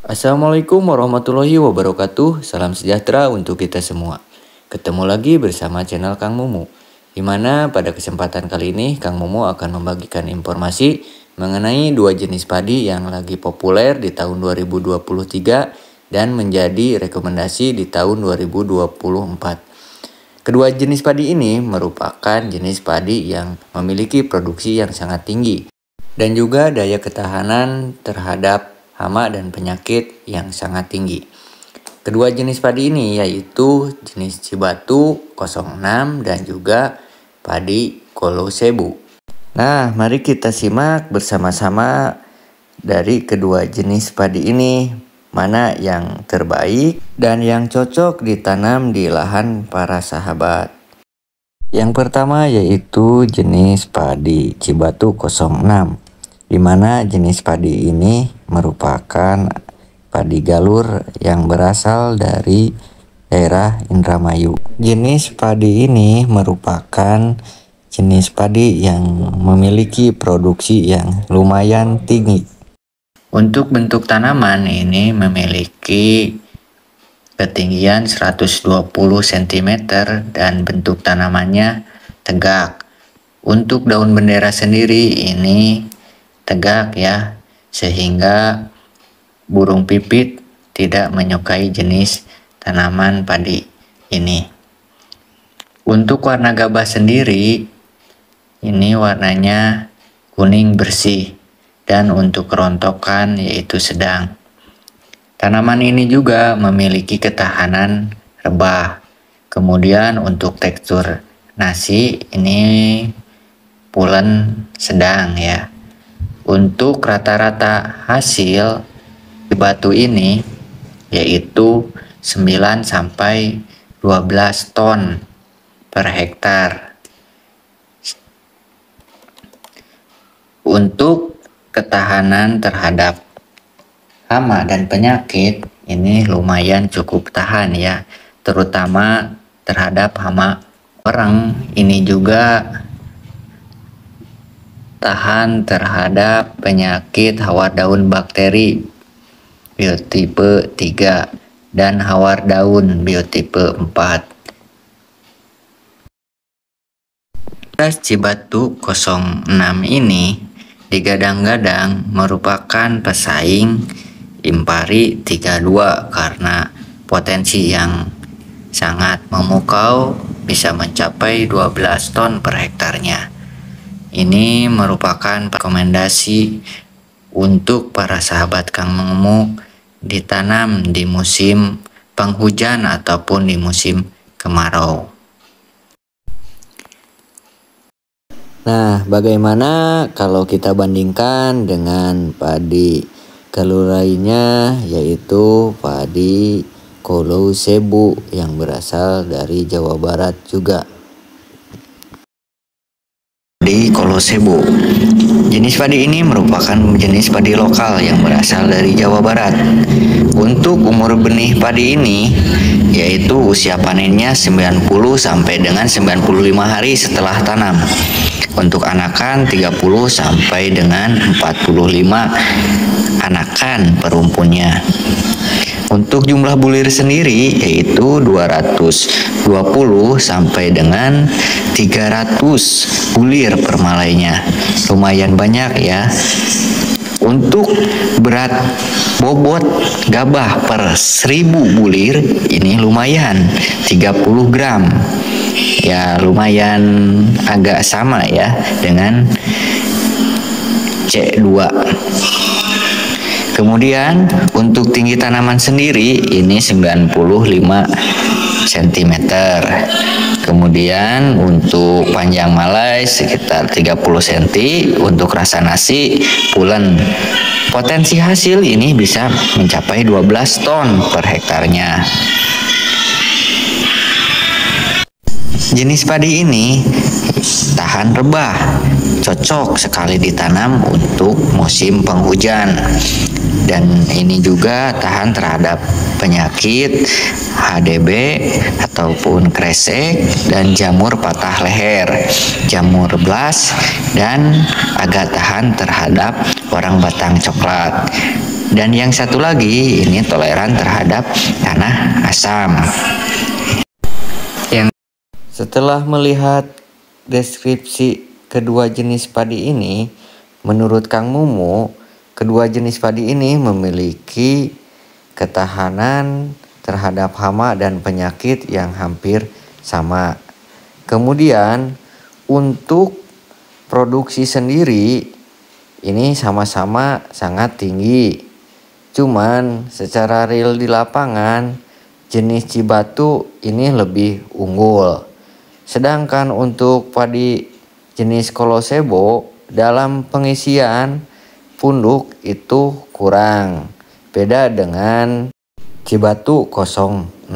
Assalamualaikum warahmatullahi wabarakatuh. Salam sejahtera untuk kita semua. Ketemu lagi bersama channel Kang Mumu, di mana pada kesempatan kali ini Kang Mumu akan membagikan informasi mengenai dua jenis padi yang lagi populer di tahun 2023 dan menjadi rekomendasi di tahun 2024. Kedua jenis padi ini merupakan jenis padi yang memiliki produksi yang sangat tinggi dan juga daya ketahanan terhadap hama dan penyakit yang sangat tinggi. Kedua jenis padi ini yaitu jenis Cibatu 06 dan juga padi Kolosebu. Nah, mari kita simak bersama-sama dari kedua jenis padi ini mana yang terbaik dan yang cocok ditanam di lahan para sahabat. Yang pertama yaitu jenis padi Cibatu 06. Di mana jenis padi ini merupakan padi galur yang berasal dari daerah Indramayu. Jenis padi ini merupakan jenis padi yang memiliki produksi yang lumayan tinggi. Untuk bentuk tanaman ini memiliki ketinggian 120 cm dan bentuk tanamannya tegak. Untuk daun bendera sendiri ini tegak ya, sehingga burung pipit tidak menyukai jenis tanaman padi ini. Untuk warna gabah sendiri ini warnanya kuning bersih dan untuk kerontokan yaitu sedang. Tanaman ini juga memiliki ketahanan rebah. Kemudian untuk tekstur nasi ini pulen sedang ya. Untuk rata-rata hasil batu ini yaitu 9 sampai 12 ton per hektar. Untuk ketahanan terhadap hama dan penyakit ini lumayan cukup tahan ya, terutama terhadap hama orang. Ini juga tahan terhadap penyakit hawar daun bakteri biotipe 3 dan hawar daun biotipe 4. Cibatu 06 ini digadang-gadang merupakan pesaing Impari 32 karena potensi yang sangat memukau, bisa mencapai 12 ton per hektarnya. Ini merupakan rekomendasi untuk para sahabat Kang Mumu ditanam di musim penghujan ataupun di musim kemarau. Nah, bagaimana kalau kita bandingkan dengan padi galur lainnya yaitu padi Kolosebu yang berasal dari Jawa Barat juga. Padi Kolosebu. Jenis padi ini merupakan jenis padi lokal yang berasal dari Jawa Barat. Untuk umur benih padi ini yaitu usia panennya 90 sampai dengan 95 hari setelah tanam. Untuk anakan 30 sampai dengan 45 anakan per rumpunnya. Untuk jumlah bulir sendiri yaitu 220 sampai dengan 300 bulir per malainya. Lumayan banyak ya. Untuk berat bobot gabah per 1000 bulir ini lumayan 30 gram. Ya lumayan agak sama ya dengan C2. Kemudian untuk tinggi tanaman sendiri ini 95 cm. Kemudian untuk panjang malai sekitar 30 cm. Untuk rasa nasi pulen. Potensi hasil ini bisa mencapai 12 ton per hektarnya. Jenis padi ini tahan rebah, cocok sekali ditanam untuk musim penghujan. Dan ini juga tahan terhadap penyakit HDB ataupun kresek dan jamur patah leher, jamur blas, dan agak tahan terhadap orang batang coklat. Dan yang satu lagi ini toleran terhadap tanah asam. Setelah melihat deskripsi kedua jenis padi ini, menurut Kang Mumu, kedua jenis padi ini memiliki ketahanan terhadap hama dan penyakit yang hampir sama. Kemudian untuk produksi sendiri ini sama-sama sangat tinggi. Cuman secara real di lapangan jenis Cibatu ini lebih unggul. Sedangkan untuk padi jenis Kolosebo dalam pengisian punduk itu kurang. Beda dengan Cibatu 06.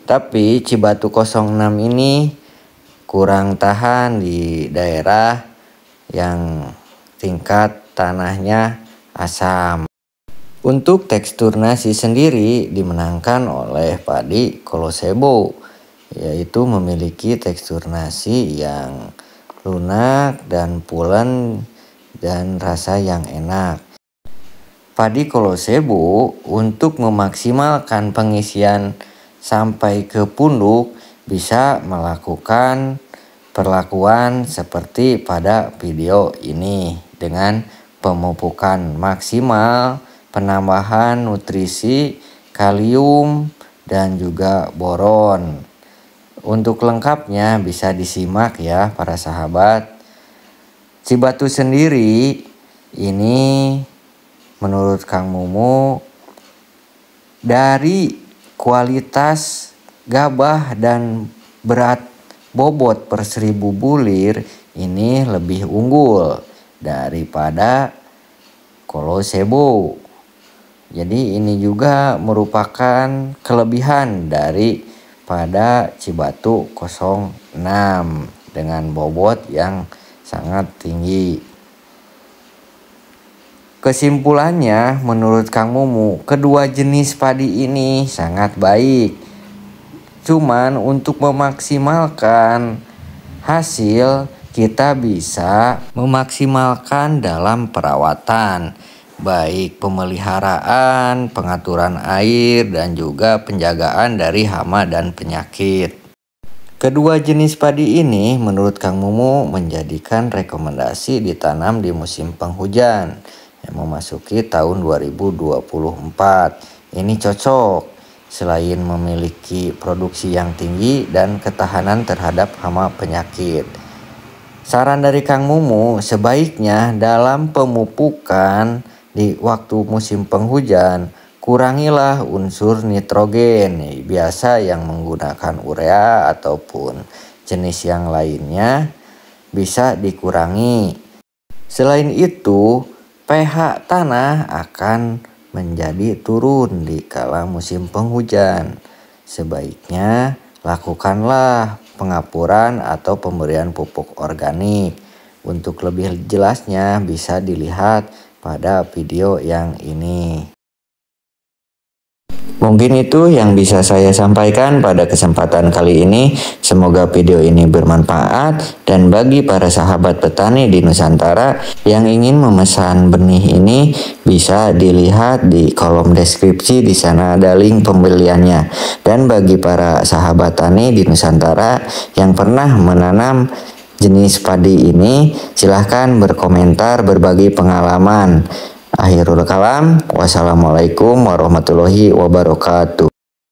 Tapi Cibatu 06 ini kurang tahan di daerah yang tingkat tanahnya asam. Untuk tekstur nasi sendiri dimenangkan oleh padi Kolosebo, yaitu memiliki tekstur nasi yang lunak dan pulen dan rasa yang enak. Padi Kolosebo untuk memaksimalkan pengisian sampai ke punduk bisa melakukan perlakuan seperti pada video ini dengan pemupukan maksimal, penambahan nutrisi, kalium, dan juga boron. Untuk lengkapnya bisa disimak ya para sahabat. Cibatu sendiri ini menurut Kang Mumu dari kualitas gabah dan berat bobot per 1000 bulir ini lebih unggul daripada Kolosebo. Jadi ini juga merupakan kelebihan dari pada Cibatu 06 dengan bobot yang sangat tinggi. Kesimpulannya menurut Kang Mumu, kedua jenis padi ini sangat baik. Cuman untuk memaksimalkan hasil kita bisa memaksimalkan dalam perawatan, baik pemeliharaan, pengaturan air, dan juga penjagaan dari hama dan penyakit. Kedua jenis padi ini menurut Kang Mumu menjadikan rekomendasi ditanam di musim penghujan yang memasuki tahun 2024. Ini cocok selain memiliki produksi yang tinggi dan ketahanan terhadap hama penyakit. Saran dari Kang Mumu sebaiknya dalam pemupukan di waktu musim penghujan, kurangilah unsur nitrogen, biasa yang menggunakan urea ataupun jenis yang lainnya bisa dikurangi. Selain itu, pH tanah akan menjadi turun di kala musim penghujan. Sebaiknya lakukanlah pengapuran atau pemberian pupuk organik. Untuk lebih jelasnya bisa dilihat pada video yang ini. Mungkin itu yang bisa saya sampaikan pada kesempatan kali ini. Semoga video ini bermanfaat, dan bagi para sahabat petani di Nusantara yang ingin memesan benih ini bisa dilihat di kolom deskripsi, di sana ada link pembeliannya. Dan bagi para sahabat tani di Nusantara yang pernah menanam jenis padi ini, silahkan berkomentar, berbagi pengalaman. Akhirul kalam, wassalamualaikum warahmatullahi wabarakatuh.